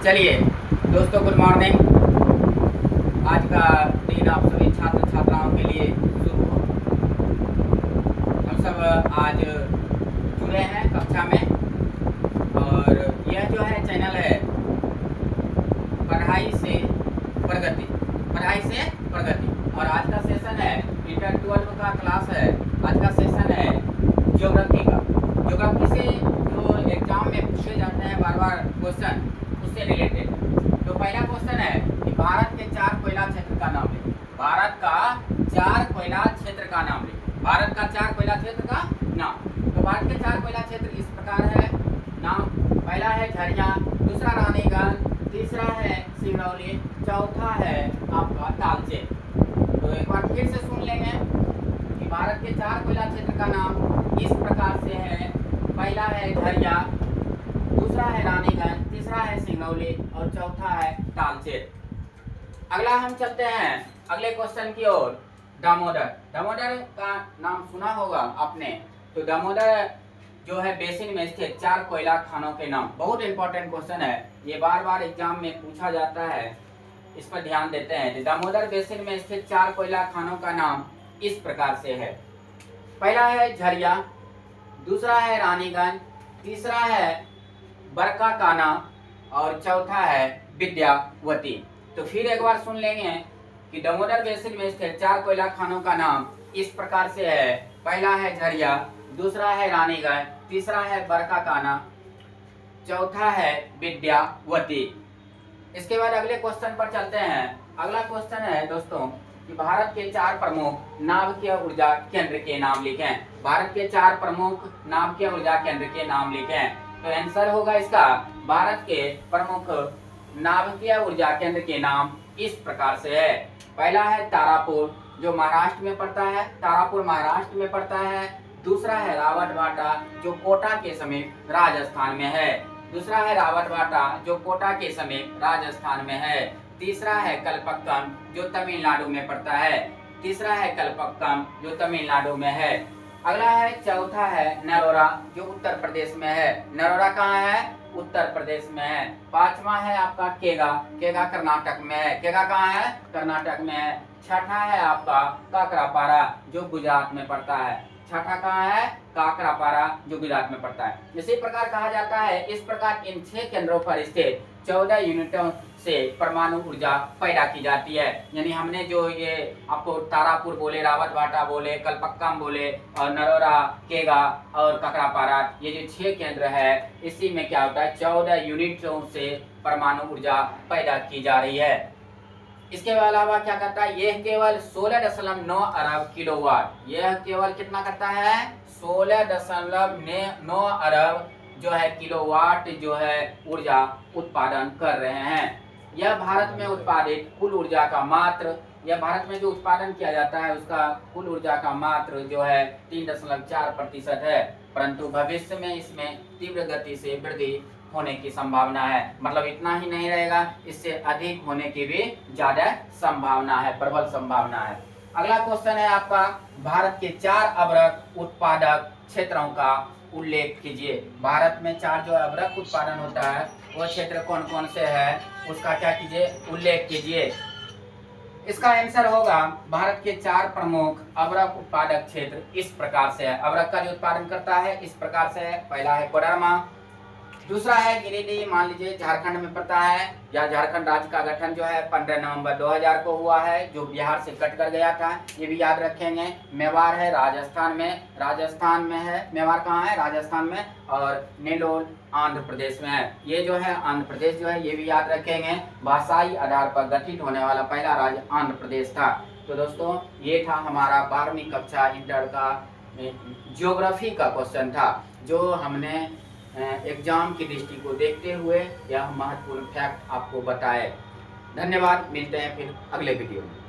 चलिए दोस्तों, good morning. आज का दिन आप सभी छात्र छात्राओं के लिए शुभ हो। हम सब आज जुड़े हैं कक्षा में, और यह जो है चैनल है पढ़ाई से प्रगति, पढ़ाई से प्रगति। और आज का सेशन है इंटर 12 का क्लास है। आज का सेशन है ज्योग्राफी का। ज्योग्राफी से जो एग्जाम में पूछे जाते हैं बार बार क्वेश्चन, उससे रिलेटेड। तो पहला क्वेश्चन है कि भारत के 4 कोयला क्षेत्र का नाम ले। भारत का 4 कोयला क्षेत्र का नाम ले। भारत का 4 कोयला क्षेत्र का नाम। तो भारत के 4 कोयला क्षेत्र इस प्रकार है नाम। पहला है झरिया, दूसरा रानीगंज, तीसरा है सिंगरौली, चौथा है आपका तालचेर। तो एक बार फिर से सुन लेंगे कि भारत के 4 कोयला क्षेत्र का नाम इस प्रकार से है। पहला है झरिया, दूसरा है रानीगंज, तीसरा है सिंगरौली और चौथा है तालचेर। अगला हम चलते हैं अगले क्वेश्चन की ओर। दामोदर। दामोदर का नाम सुना होगा आपने। तो दामोदर जो है बेसिन में स्थित 4 कोयला खानों के नाम। बहुत इंपॉर्टेंट क्वेश्चन है, ये बार बार एग्जाम में पूछा जाता है, इस पर ध्यान देते हैं। दामोदर बेसिन में स्थित 4 कोयला खानों का नाम इस प्रकार से है। पहला है झरिया, दूसरा है रानीगंज, तीसरा है बरकाकाना और चौथा है विद्यावती। तो फिर एक बार सुन लेंगे कि दामोदर बेसिन में स्थित 4 कोयला खानों का नाम इस प्रकार से है। पहला है झरिया, दूसरा है रानीगंज, तीसरा है बरकाकाना, चौथा है विद्यावती। इसके बाद अगले क्वेश्चन पर चलते हैं। अगला क्वेश्चन है दोस्तों कि भारत के 4 प्रमुख नाभिकीय ऊर्जा केंद्र के नाम लिखें। भारत के 4 प्रमुख नाभिकीय ऊर्जा केंद्र के नाम लिखें। तो आंसर होगा इसका, भारत के प्रमुख नाभिकीय ऊर्जा केंद्र के नाम इस प्रकार से है। पहला है तारापुर, जो महाराष्ट्र में पड़ता है, तारापुर महाराष्ट्र में पड़ता है। दूसरा है रावतभाटा, जो कोटा के समीप राजस्थान में है। दूसरा है रावतभाटा, जो कोटा के समीप राजस्थान में है। तीसरा है कलपक्कम, जो तमिलनाडु में पड़ता है। तीसरा है कलपक्कम, जो तमिलनाडु में है। अगला है चौथा है नरोरा, जो उत्तर प्रदेश में है। नरोरा कहाँ है? उत्तर प्रदेश में है। पांचवा है आपका केगा, केगा कर्नाटक में है। केगा कहाँ है? कर्नाटक में है। छठा है आपका काकरापारा, जो गुजरात में पड़ता है। छठा कहाँ है? काकरापारा, जो गुजरात में पड़ता है। इसी प्रकार कहा जाता है, इस प्रकार इन 6 केंद्रों पर स्थित 14 यूनिटों से परमाणु ऊर्जा पैदा की जाती है। यानी हमने जो ये आपको तारापुर बोले, रावतभाटा बोले, कलपक्कम बोले और नरोरा, केगा और काकरापारा, ये जो 6 केंद्र है, इसी में क्या होता है, 14 यूनिटों से परमाणु ऊर्जा पैदा की जा रही है। इसके अलावा क्या करता है, यह केवल 16.9 अरब किलोवाट, यह केवल कितना करता है, 16.9 अरब जो है किलोवाट जो है ऊर्जा उत्पादन कर रहे हैं। यह भारत में उत्पादित कुल ऊर्जा का मात्र, यह भारत में जो उत्पादन किया जाता है उसका कुल ऊर्जा का मात्र जो है 3.4% है। परंतु भविष्य में इसमें तीव्र गति से वृद्धि होने की संभावना है। मतलब इतना ही नहीं रहेगा, इससे अधिक होने की भी ज्यादा संभावना है, प्रबल संभावना है। अगला क्वेश्चन है आपका, भारत के 4 अभ्रक उत्पादक क्षेत्रों का उल्लेख कीजिए। भारत में 4 जो अभ्रक उत्पादन होता है वो क्षेत्र कौन कौन से है, उसका क्या कीजिए, उल्लेख कीजिए। इसका आंसर होगा, भारत के 4 प्रमुख अभ्रक उत्पादक क्षेत्र इस प्रकार से है। अभ्रक का जो उत्पादन करता है इस प्रकार से है। पहला है कोडरमा, दूसरा है गिरिडीह, मान लीजिए झारखंड में पड़ता है। या झारखंड राज्य का गठन जो है 15 नवंबर 2000 को हुआ है, जो बिहार से कट कर गया था, ये भी याद रखेंगे। मेवाड़ है राजस्थान में, राजस्थान में है। मेवाड़ कहाँ है? राजस्थान में। और नेलोर आंध्र प्रदेश में है। ये जो है आंध्र प्रदेश जो है, ये भी याद रखेंगे। भाषाई आधार पर गठित होने वाला पहला राज्य आंध्र प्रदेश था। तो दोस्तों ये था हमारा 12वीं कक्षा इंटर का ज्योग्राफी का क्वेश्चन था, जो हमने एग्जाम की दृष्टि को देखते हुए यह महत्वपूर्ण फैक्ट आपको बताए। धन्यवाद, मिलते हैं फिर अगले वीडियो में।